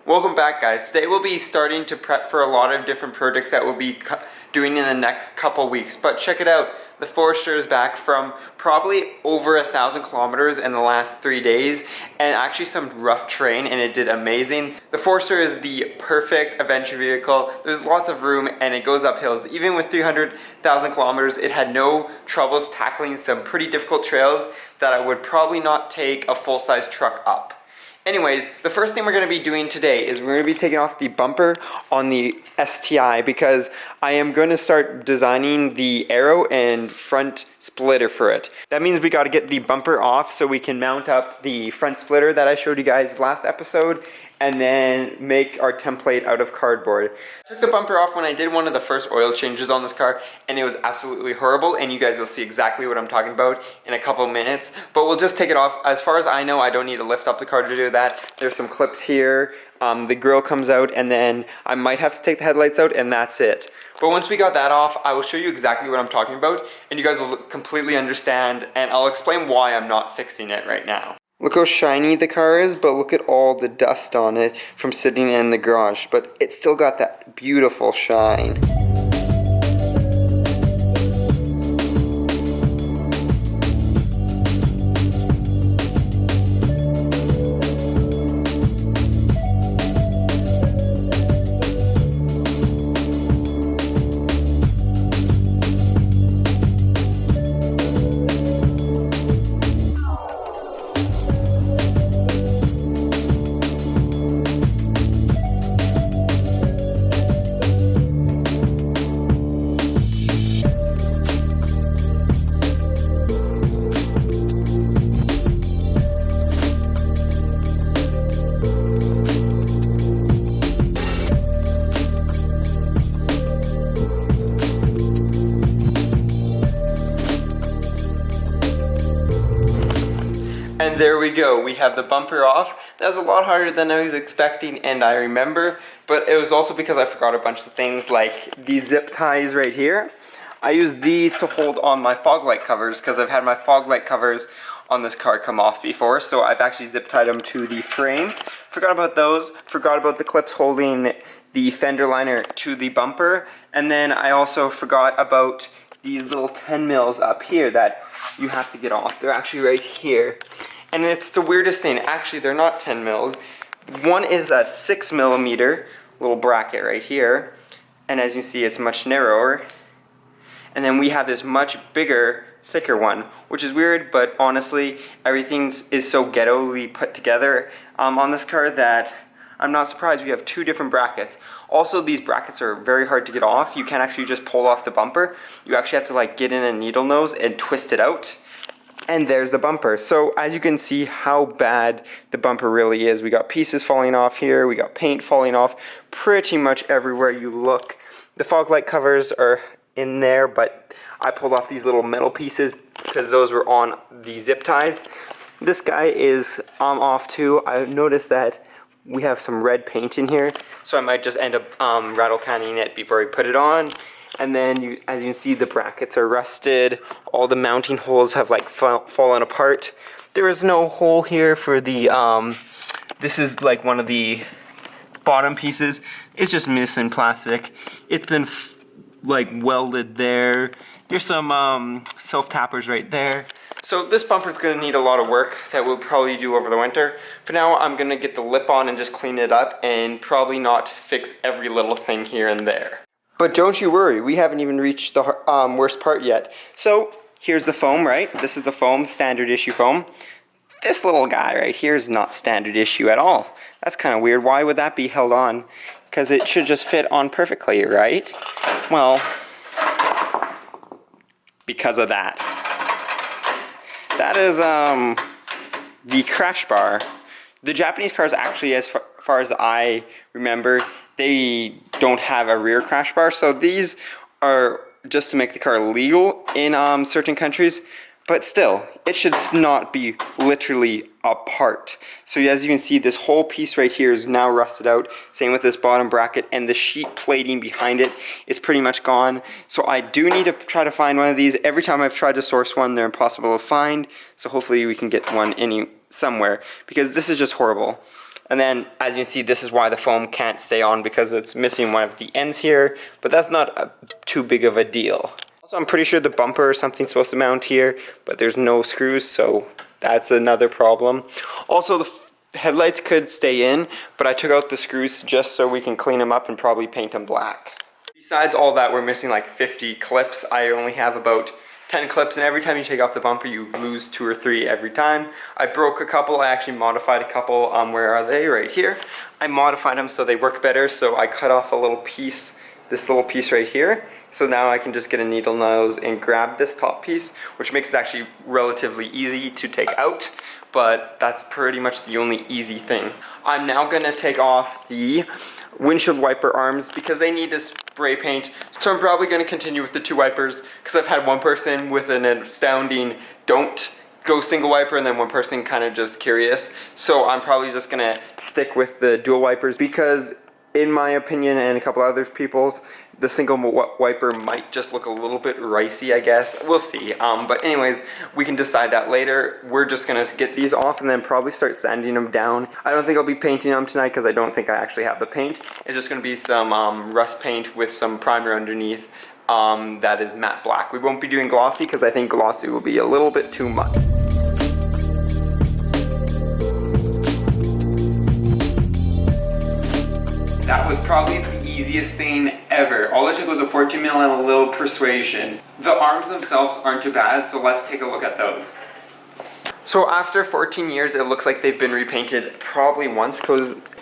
Welcome back, guys. Today we'll be starting to prep for a lot of different projects that we'll be doing in the next couple weeks. But check it out, the Forester is back from probably over 1,000 kilometers in the last 3 days, and actually some rough terrain, and it did amazing. The Forester is the perfect adventure vehicle. There's lots of room and it goes up hills. Even with 300,000 kilometers, it had no troubles tackling some pretty difficult trails that I would probably not take a full-size truck up. Anyways, the first thing we're going to be doing today is we're going to be taking off the bumper on the STi because I am going to start designing the aero and front splitter for it. That means we got to get the bumper off so we can mount up the front splitter that I showed you guys last episode and then make our template out of cardboard. I took the bumper off when I did one of the first oil changes on this car and it was absolutely horrible, and you guys will see exactly what I'm talking about in a couple minutes, but we'll just take it off. As far as I know, I don't need to lift up the car to do that. There's some clips here, the grill comes out, and then I might have to take the headlights out, and that's it. But once we got that off, I will show you exactly what I'm talking about and you guys will completely understand, and I'll explain why I'm not fixing it right now. Look how shiny the car is, but look at all the dust on it from sitting in the garage. But it's still got that beautiful shine. And there we go, we have the bumper off. That was a lot harder than I was expecting, and I remember, but it was also because I forgot a bunch of things like these zip ties right here. I used these to hold on my fog light covers because I've had my fog light covers on this car come off before, so I've actually zip tied them to the frame. Forgot about those, forgot about the clips holding the fender liner to the bumper, and then I also forgot about these little 10 mils up here that you have to get off. They're actually right here. And it's the weirdest thing. Actually, they're not 10 mils. One is a 6 millimeter little bracket right here. And as you see, it's much narrower. And then we have this much bigger, thicker one, which is weird, but honestly, everything is so ghetto-ly put together on this car that I'm not surprised we have two different brackets. Also, these brackets are very hard to get off. You can't actually just pull off the bumper. You actually have to like get in a needle nose and twist it out. And there's the bumper. So as you can see how bad the bumper really is. We got pieces falling off here. We got paint falling off pretty much everywhere you look. The fog light covers are in there, but I pulled off these little metal pieces because those were on the zip ties. This guy is off too. I noticed that we have some red paint in here, so I might just end up rattle canning it before we put it on. And then, as you can see, the brackets are rusted. All the mounting holes have like fallen apart. There is no hole here for the, this is like one of the bottom pieces. It's just missing plastic. It's been like welded there. There's some self-tappers right there. So this bumper is going to need a lot of work that we'll probably do over the winter. For now, I'm going to get the lip on and just clean it up and probably not fix every little thing here and there. But don't you worry, we haven't even reached the worst part yet. So here's the foam, right? This is the foam, standard issue foam. This little guy right here is not standard issue at all. That's kind of weird. Why would that be held on? Because it should just fit on perfectly, right? Well, because of that. That is the crash bar. The Japanese cars actually, as far as I remember, they don't have a rear crash bar. So these are just to make the car legal in certain countries. But still, it should not be literally apart. So as you can see, this whole piece right here is now rusted out. Same with this bottom bracket, and the sheet plating behind it is pretty much gone. So I do need to try to find one of these. Every time I've tried to source one, they're impossible to find. So hopefully we can get one somewhere, because this is just horrible. And then, as you see, this is why the foam can't stay on, because it's missing one of the ends here, but that's not too big of a deal. Also, I'm pretty sure the bumper or something's supposed to mount here, but there's no screws, so that's another problem. Also, the headlights could stay in, but I took out the screws just so we can clean them up and probably paint them black. Besides all that, we're missing like 50 clips. I only have about 10 clips, and every time you take off the bumper you lose 2 or 3 every time. I broke a couple. I actually modified a couple. Where are they? Right here. I modified them so they work better, so I cut off a little piece, this little piece right here. So now I can just get a needle nose and grab this top piece, which makes it actually relatively easy to take out, but that's pretty much the only easy thing. I'm now gonna take off the windshield wiper arms because they need to spray paint. So I'm probably going to continue with the 2 wipers, because I've had one person with an astounding don't go single wiper, and then one person kind of just curious. So I'm probably just going to stick with the dual wipers, because in my opinion and a couple other people's, the single wiper might just look a little bit ricey, I guess. We'll see. But anyways, we can decide that later. We're just gonna get these off and then probably start sanding them down. I don't think I'll be painting them tonight because I don't think I actually have the paint. It's just gonna be some rust paint with some primer underneath that is matte black. We won't be doing glossy because I think glossy will be a little bit too much. That was probably the easiest thing ever. All it took was a 14 mil and a little persuasion. The arms themselves aren't too bad, so let's take a look at those. So after 14 years, it looks like they've been repainted probably once,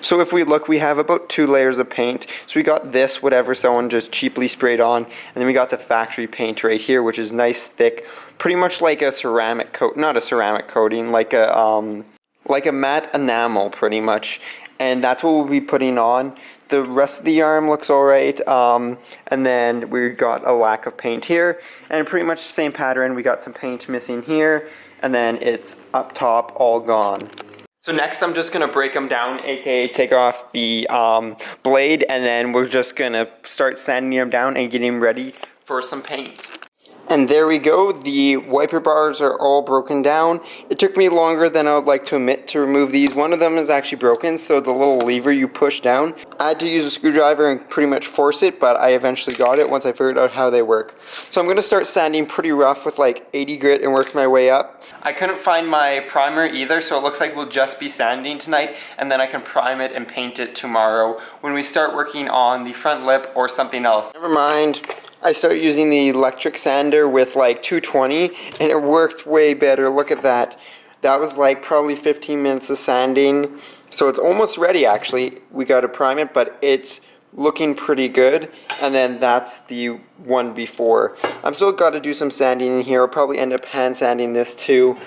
so if we look, we have about 2 layers of paint. So we got this, whatever someone just cheaply sprayed on, and then we got the factory paint right here, which is nice, thick, pretty much like a ceramic coat, not a ceramic coating, like a matte enamel pretty much. And that's what we'll be putting on. The rest of the arm looks alright, and then we got a lack of paint here, and pretty much the same pattern. We got some paint missing here, and then it's up top all gone. So next I'm just going to break them down, aka take off the blade, and then we're just going to start sanding them down and getting ready for some paint. And there we go, the wiper bars are all broken down. It took me longer than I would like to admit to remove these. One of them is actually broken, so the little lever you push down, I had to use a screwdriver and pretty much force it, but I eventually got it once I figured out how they work. So I'm going to start sanding pretty rough with like 80 grit and work my way up. I couldn't find my primer either, so it looks like we'll just be sanding tonight, and then I can prime it and paint it tomorrow when we start working on the front lip or something else. Never mind. I started using the electric sander with like 220, and it worked way better. Look at that. That was like probably 15 minutes of sanding. So it's almost ready actually. We got to prime it, but it's looking pretty good. And then that's the one before. I'm still got to do some sanding in here. I'll probably end up hand sanding this too.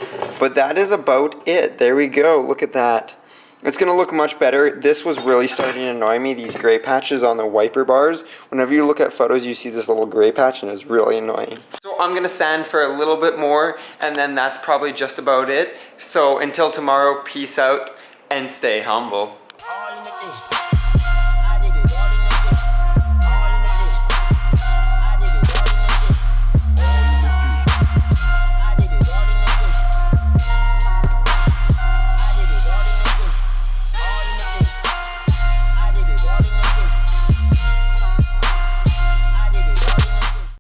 But that is about it. There we go. Look at that. It's going to look much better. This was really starting to annoy me, these gray patches on the wiper bars. Whenever you look at photos, you see this little gray patch, and it's really annoying. So I'm going to sand for a little bit more, and then that's probably just about it. So until tomorrow, peace out and stay humble.